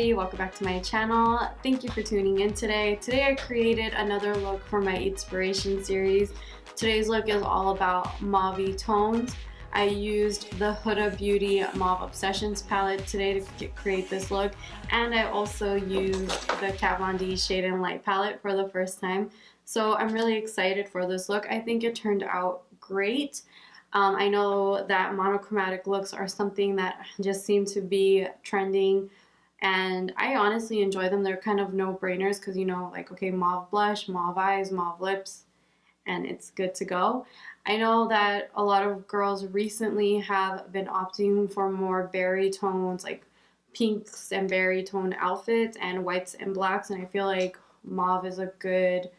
everybody, welcome back to my channel. Thank you for tuning in today. Today I created another look for my inspiration series. Today's look is all about mauve tones. I used the Huda Beauty Mauve Obsessions palette today to create this look, and I also used the Kat Von D Shade and Light palette for the first time. So I'm really excited for this look. I think it turned out great. I know that monochromatic looks are something that just seem to be trending, and I honestly enjoy them. They're kind of no-brainers because, you know, like, okay, mauve blush, mauve eyes, mauve lips, and it's good to go. I know that a lot of girls recently have been opting for more berry tones, like pinks and berry tone outfits and whites and blacks, and I feel like mauve is a good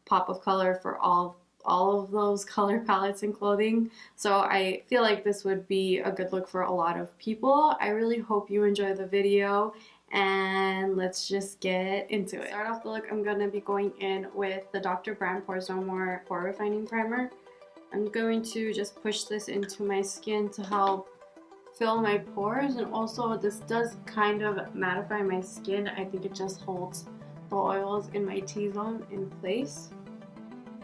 pop of color for all of those color palettes and clothing. So I feel like this would be a good look for a lot of people. I really hope you enjoy the video, and let's just get into it. To start off the look, I'm going to be going in with the Dr. Brand Pores No More Pore Refining Primer. I'm going to just push this into my skin to help fill my pores, and also this does kind of mattify my skin. I think it just holds the oils in my T-zone in place.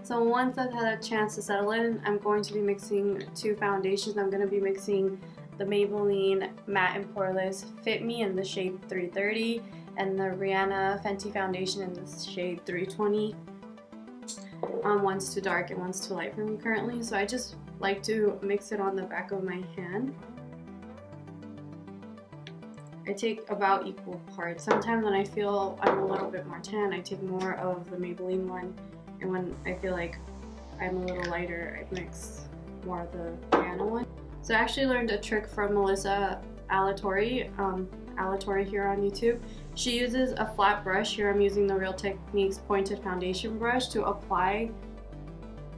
So once I've had a chance to settle in, I'm going to be mixing two foundations. I'm going to be mixing the Maybelline Matte and Poreless Fit Me in the shade 330 and the Rihanna Fenty foundation in the shade 320. One's too dark and one's too light for me currently, so I just like to mix it on the back of my hand. I take about equal parts. Sometimes when I feel I'm a little bit more tan, I take more of the Maybelline one. And when I feel like I'm a little lighter, I mix more of the Rihanna one. So I actually learned a trick from Melissa Alatorre here on YouTube. She uses a flat brush. Here I'm using the Real Techniques pointed foundation brush to apply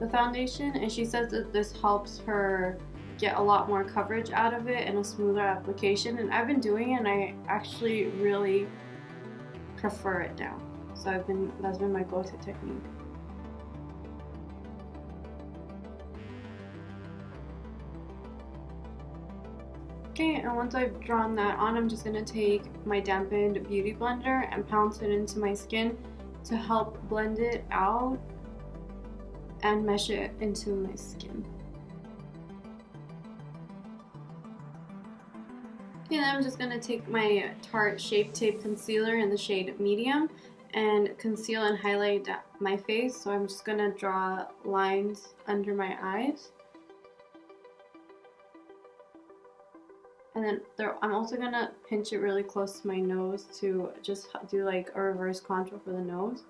the foundation. And she says that this helps her get a lot more coverage out of it and a smoother application. And I've been doing it, and I actually really prefer it now. So that's been my go-to technique. Okay, and once I've drawn that on, I'm just going to take my dampened beauty blender and pounce it into my skin to help blend it out and mesh it into my skin. Okay, then I'm just going to take my Tarte Shape Tape Concealer in the shade Medium and conceal and highlight my face. So I'm just going to draw lines under my eyes. And then I'm also going to pinch it really close to my nose to just do like a reverse contour for the nose.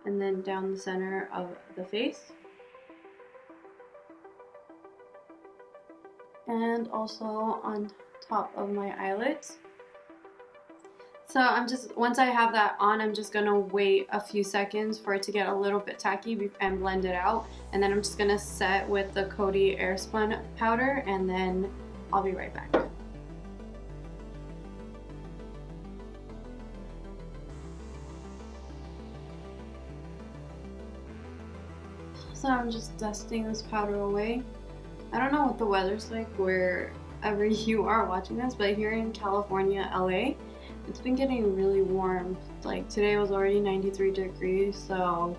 And then down the center of the face. And also on top of my eyelids. So once I have that on, I'm just going to wait a few seconds for it to get a little bit tacky and blend it out. And then I'm just going to set with the Coty Airspun powder, and then I'll be right back. So I'm just dusting this powder away. I don't know what the weather's like wherever you are watching this, but here in California, LA, it's been getting really warm. Like today was already 93 degrees, so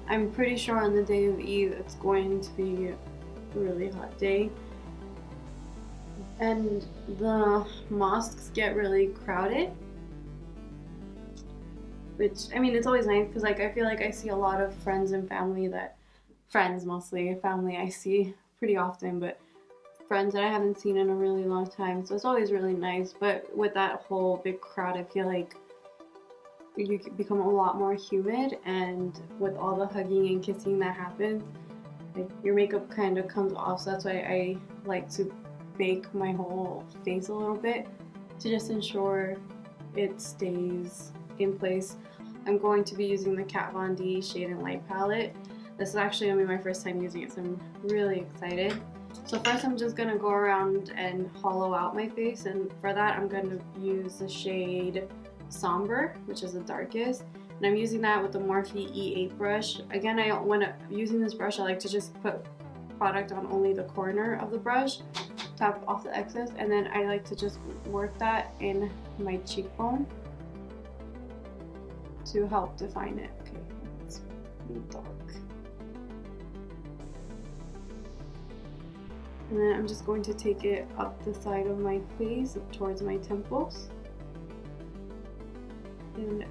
I'm pretty sure on the day of Eid it's going to be a really hot day. And the mosques get really crowded. Which, I mean, it's always nice because like I feel like I see a lot of friends and family mostly, family I see pretty often, but friends that I haven't seen in a really long time, so it's always really nice. But with that whole big crowd, I feel like you become a lot more humid, and with all the hugging and kissing that happens, like your makeup kind of comes off. So that's why I like to bake my whole face a little bit to just ensure it stays in place. I'm going to be using the Kat Von D Shade and Light palette. This is actually going to be my first time using it, so I'm really excited. So first I'm just going to go around and hollow out my face, and for that I'm going to use the shade Somber, which is the darkest. And I'm using that with the Morphe E8 brush. Again, when using this brush, I like to just put product on only the corner of the brush, tap off the excess, and then I like to just work that in my cheekbone. to help define it. Okay, it's pretty dark. And then I'm just going to take it up the side of my face, up towards my temples. And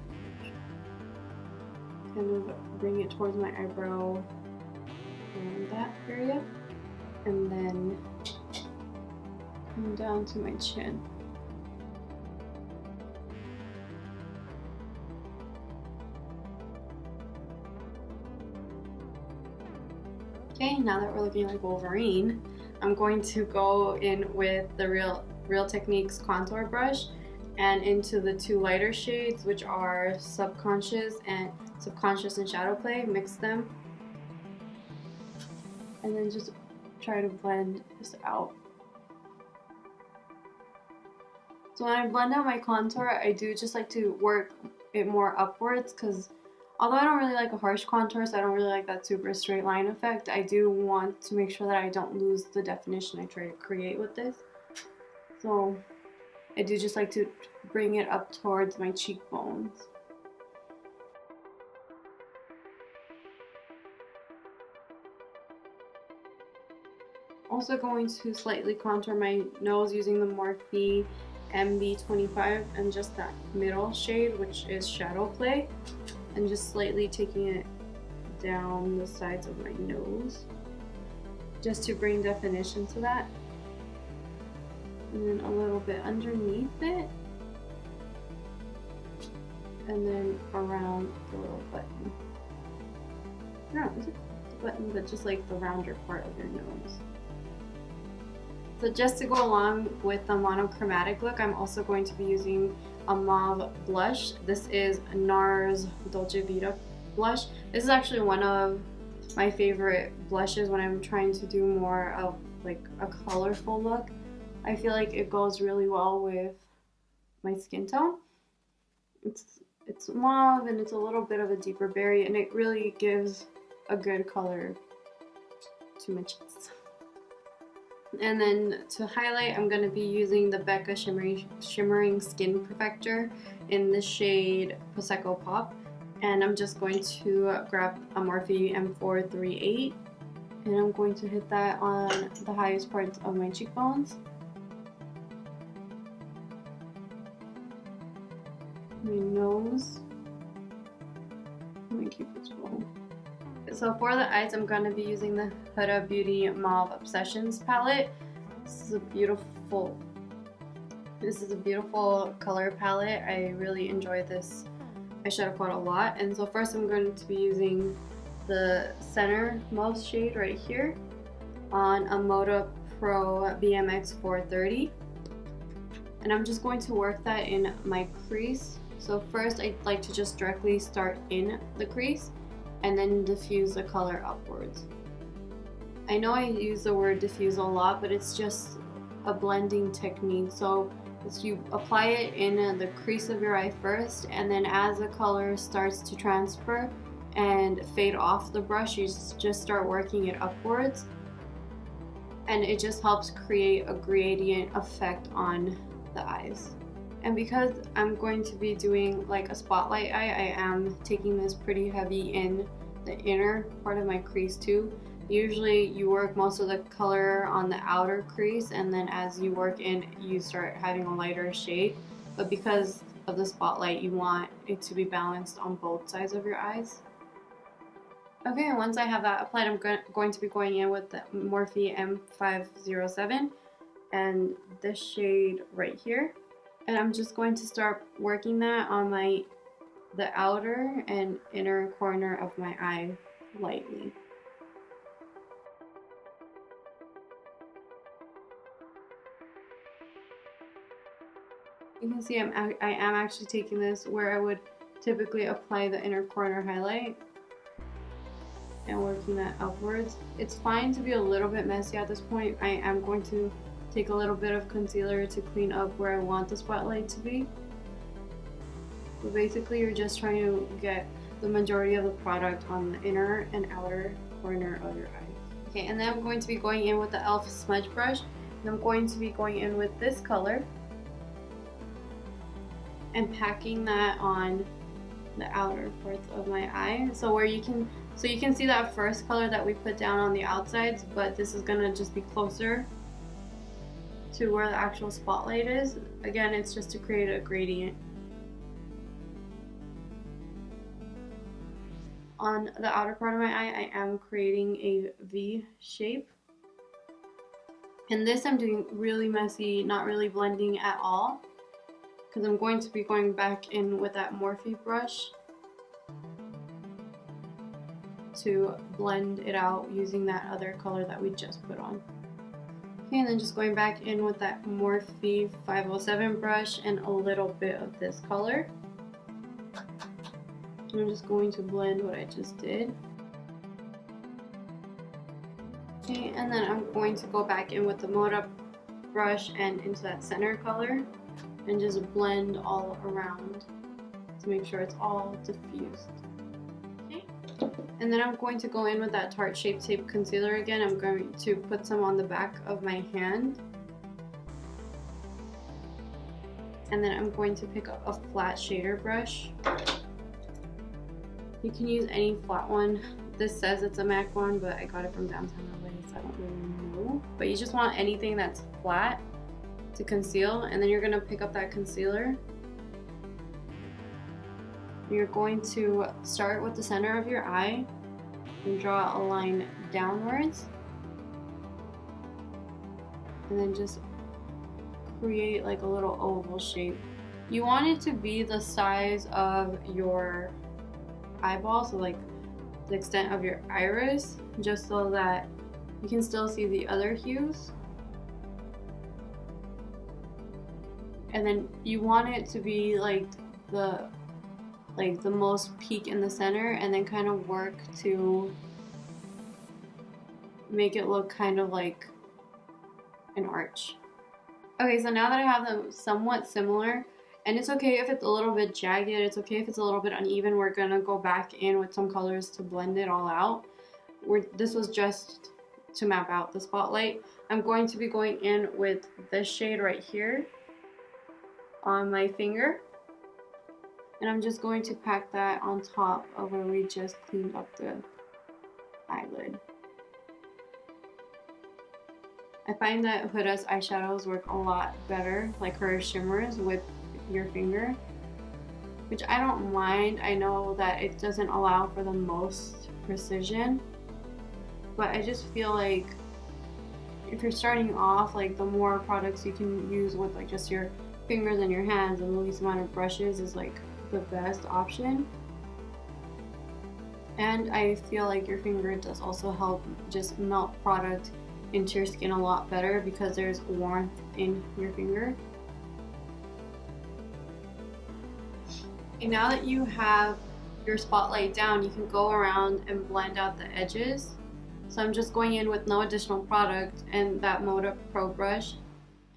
kind of bring it towards my eyebrow around that area. And then come down to my chin. Okay, now that we're looking like Wolverine, I'm going to go in with the Real Techniques contour brush and into the two lighter shades, which are Subconscious and Shadow Play. Mix them and then just try to blend this out. So when I blend out my contour, I do just like to work it more upwards, because although I don't really like a harsh contour, so I don't really like that super straight line effect, I do want to make sure that I don't lose the definition I try to create with this. So I do just like to bring it up towards my cheekbones. Also going to slightly contour my nose using the Morphe MB25 and just that middle shade, which is Shadow Play, and just slightly taking it down the sides of my nose just to bring definition to that, and then a little bit underneath it, and then around the little button. No, is it the button, but just like the rounder part of your nose. So just to go along with the monochromatic look, I'm also going to be using a mauve blush. This is NARS Dolce Vita blush. This is actually one of my favorite blushes when I'm trying to do more of like a colorful look. I feel like it goes really well with my skin tone. It's mauve and it's a little bit of a deeper berry, and it really gives a good color to my cheeks. And then to highlight, I'm going to be using the Becca Shimmering Skin Perfector in the shade Prosecco Pop. And I'm just going to grab a Morphe M438, and I'm going to hit that on the highest parts of my cheekbones, my nose, my cupid's bow. So for the eyes, I'm going to be using the Huda Beauty Mauve Obsessions palette. This is a beautiful color palette. I really enjoy this eyeshadow palette a lot. And so first I'm going to be using the center most shade right here on a Moda Pro BMX 430. And I'm just going to work that in my crease. So first I'd like to just directly start in the crease and then diffuse the color upwards. I know I use the word diffuse a lot, but it's just a blending technique. So you apply it in the crease of your eye first, and then as the color starts to transfer and fade off the brush, you just start working it upwards, and it just helps create a gradient effect on the eyes. And because I'm going to be doing like a spotlight eye, I am taking this pretty heavy in the inner part of my crease too. Usually you work most of the color on the outer crease, and then as you work in, you start having a lighter shade. But because of the spotlight, you want it to be balanced on both sides of your eyes. Okay, and once I have that applied, I'm going to be going in with the Morphe M507 and this shade right here. And I'm just going to start working that on the outer and inner corner of my eye lightly. You can see I am actually taking this where I would typically apply the inner corner highlight and working that upwards. It's fine to be a little bit messy at this point. I am going to take a little bit of concealer to clean up where I want the spotlight to be. But basically you're just trying to get the majority of the product on the inner and outer corner of your eye. Okay, and then I'm going to be going in with the e.l.f. smudge brush, and I'm going to be going in with this color and packing that on the outer parts of my eye. So where you can see that first color that we put down on the outsides, but this is gonna just be closer to where the actual spotlight is. Again, it's just to create a gradient. On the outer part of my eye, I am creating a V shape. And this I'm doing really messy, not really blending at all, because I'm going to be going back in with that Morphe brush to blend it out using that other color that we just put on. Okay, and then just going back in with that Morphe 507 brush and a little bit of this color. I'm just going to blend what I just did. Okay, and then I'm going to go back in with the Moda brush and into that center color and just blend all around to make sure it's all diffused. Okay, and then I'm going to go in with that Tarte Shape Tape Concealer again. I'm going to put some on the back of my hand. And then I'm going to pick up a flat shader brush. You can use any flat one. This says it's a MAC one, but I got it from downtown LA, so I don't really know. But you just want anything that's flat to conceal, and then you're gonna pick up that concealer. You're going to start with the center of your eye and draw a line downwards, and then just create like a little oval shape. You want it to be the size of your eyeball, so like the extent of your iris, just so that you can still see the other hues. And then you want it to be like the most peak in the center, and then kind of work to make it look kind of like an arch. Okay, so now that I have them somewhat similar, and it's okay if it's a little bit jagged, it's okay if it's a little bit uneven, we're gonna go back in with some colors to blend it all out. This was just to map out the spotlight. I'm going to be going in with this shade right here on my finger. And I'm just going to pack that on top of where we just cleaned up the eyelid. I find that Huda's eyeshadows work a lot better, like her shimmers, with your finger, which I don't mind. I know that it doesn't allow for the most precision, but I just feel like if you're starting off, like the more products you can use with like just your fingers and your hands and the least amount of brushes is like the best option. And I feel like your finger does also help just melt product into your skin a lot better because there's warmth in your finger. And now that you have your spotlight down, you can go around and blend out the edges. So I'm just going in with no additional product and that Moda Pro brush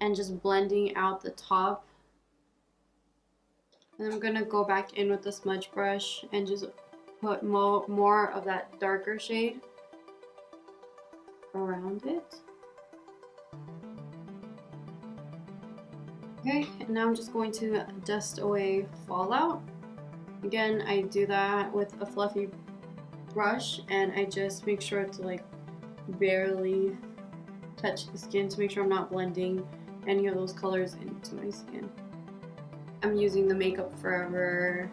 and just blending out the top. And I'm gonna go back in with the smudge brush and just put more of that darker shade around it. Okay, and now I'm just going to dust away fallout. Again, I do that with a fluffy brush and I just make sure to like barely touch the skin to make sure I'm not blending any of those colors into my skin. I'm using the Makeup Forever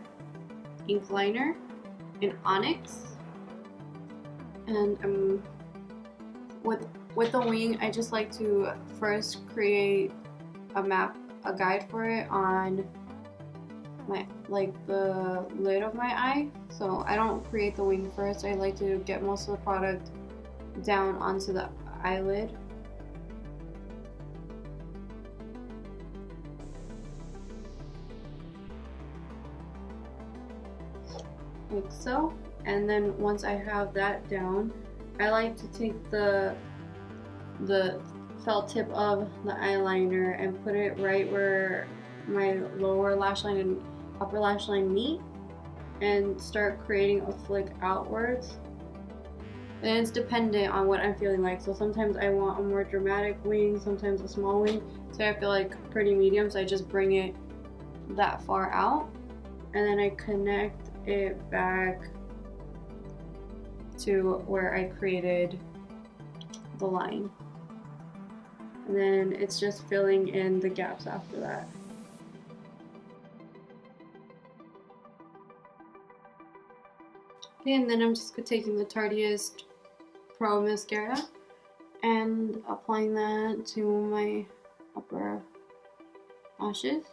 ink liner in Onyx, and with the wing, I just like to first create a guide for it on my the lid of my eye. So I don't create the wing first. I like to get most of the product down onto the eyelid. Like so. And then once I have that down, I like to take the felt tip of the eyeliner and put it right where my lower lash line and upper lash line meet and start creating a flick outwards. And it's dependent on what I'm feeling like. So sometimes I want a more dramatic wing, sometimes a small wing. Today I feel like pretty medium, so I just bring it that far out. And then I connect it back to where I created the line. And then it's just filling in the gaps after that. Okay, and then I'm just taking the Tarteist Pro Mascara and applying that to my upper lashes.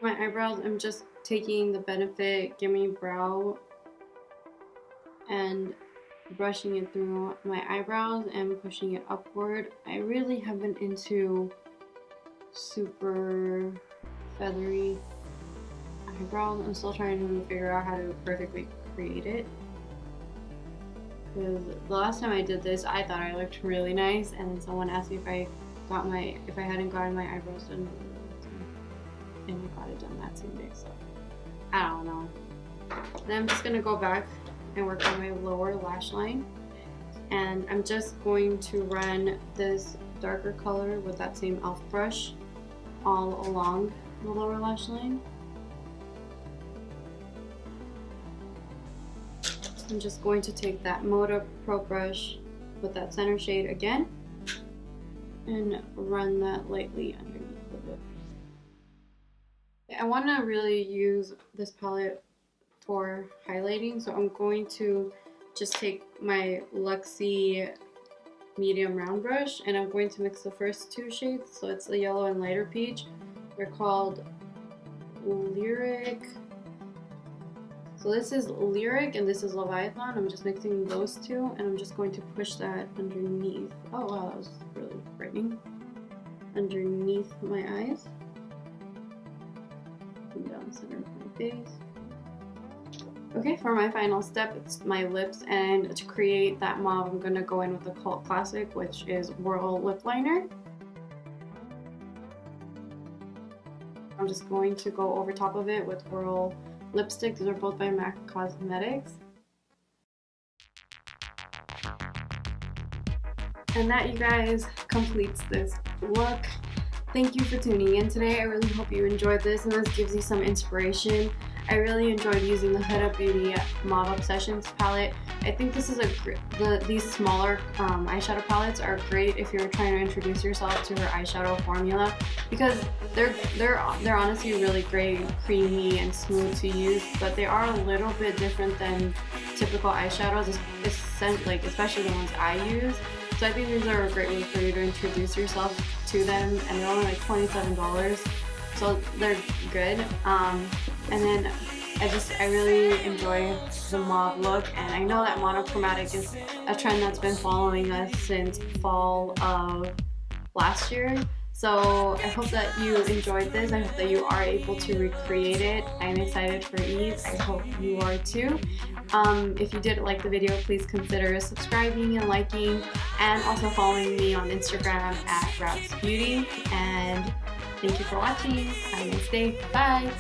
My eyebrows, I'm just taking the Benefit Gimme Brow and brushing it through my eyebrows and pushing it upward. I really have been into super feathery eyebrows. I'm still trying to figure out how to perfectly create it. Because the last time I did this, I thought I looked really nice, and then someone asked me if I hadn't gotten my eyebrows done, and I got it done that same day. So I don't know. Then I'm just gonna go back and work on my lower lash line, and I'm just going to run this darker color with that same e.l.f. brush all along the lower lash line. I'm just going to take that Moda Pro brush with that center shade again and run that lightly underneath of it. I want to really use this palette for highlighting, so I'm going to just take my Luxie medium round brush and I'm going to mix the first two shades. So it's the yellow and lighter peach. They're called Lyric. So this is Lyric and this is Leviathan. I'm just mixing those two and I'm just going to push that underneath. Oh wow, that was really brightening. Underneath my eyes. And down the center of my face. Okay, for my final step, it's my lips, and to create that mauve, I'm gonna go in with the cult classic, which is Whirl Lip Liner. I'm just going to go over top of it with Whirl lipstick. These are both by MAC Cosmetics. And that, you guys, completes this look. Thank you for tuning in today. I really hope you enjoyed this and this gives you some inspiration. I really enjoyed using the Huda Beauty Mauve Obsessions palette. I think this is these smaller eyeshadow palettes are great if you're trying to introduce yourself to her eyeshadow formula, because they're honestly really great, creamy and smooth to use, but they are a little bit different than typical eyeshadows, especially the ones I use. So I think these are a great way for you to introduce yourself to them, and they're only like $27, so they're good. And then I really enjoy the mauve look, and I know that monochromatic is a trend that's been following us since fall of last year. So I hope that you enjoyed this. I hope that you are able to recreate it. I'm excited for Eid. I hope you are too. If you did like the video, please consider subscribing and liking, and also following me on Instagram @RapsBeauty. And thank you for watching. Have a nice day. Bye.